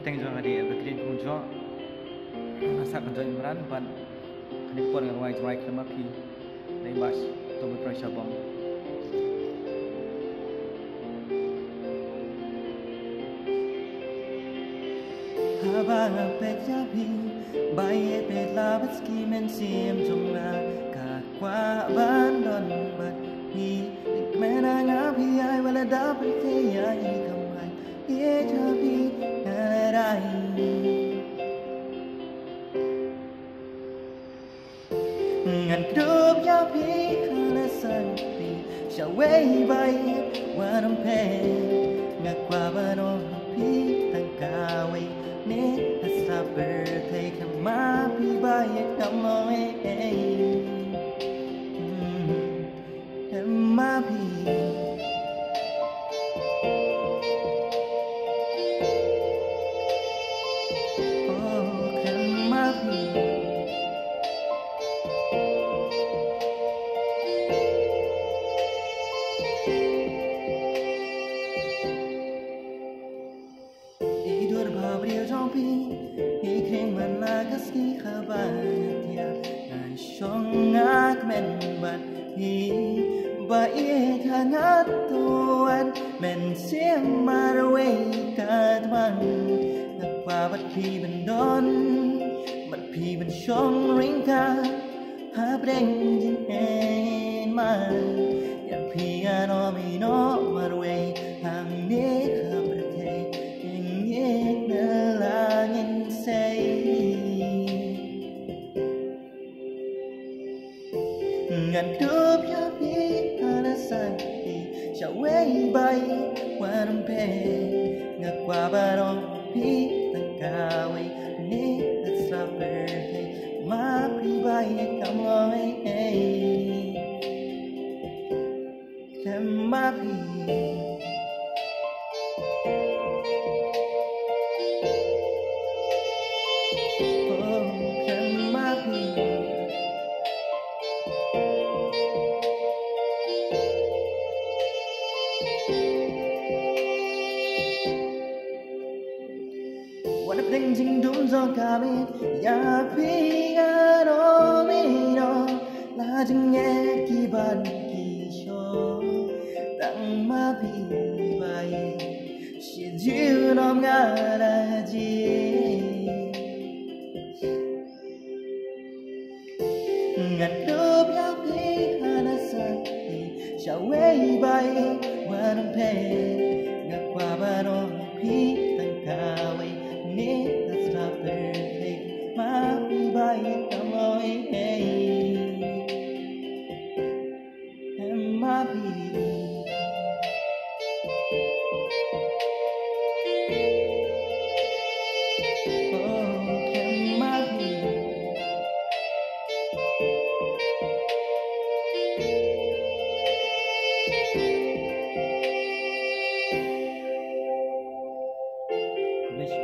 teng jo hadi evergreen ku jo asa kan jo imran ban ani pon ngan wai try klama phi nei bas to be pressure bom habang pek jabi baye pe labas ki men sim jong na ka kwa ban don ban hi mena nga bi ai wala da pe te ya hi kamai ye jabi na rai ngan krup jabi kana san pi sha wei bai wanam pe nga kwa ban on pi tang ka wei ne sa birthday kama pi bai kama kama pi oh kama pi idur babri jompi ikring managas ki khabatia ai shong ak men ban hi ba ye thanat tuan men sim marwe kadman nakwa bat phi ban don bat phi ban shong ring ka ha breng jin en ma ya phi ano mi no marwe hang ne khabrate in ye na langin say ngàn cướp giá phí kana sang thì chào quay bay qua đông pe ngạc qua ba đông phí tăng cao ấy nế thật xa bờ hay má phí bay cảm ơi má phí What a thing ding dum zo kami ya phi no mi no la jing nghe ki ban ki sho tang ma phi bai shi jiu nom nga la ji ngàn cướp ya phi kana san thì chào quay bay qua đông pe ngạc qua ba đông phi tăng cao ấy nế that's not perfect ma phi bay cảm ơi em ma phi oh em ma phi wish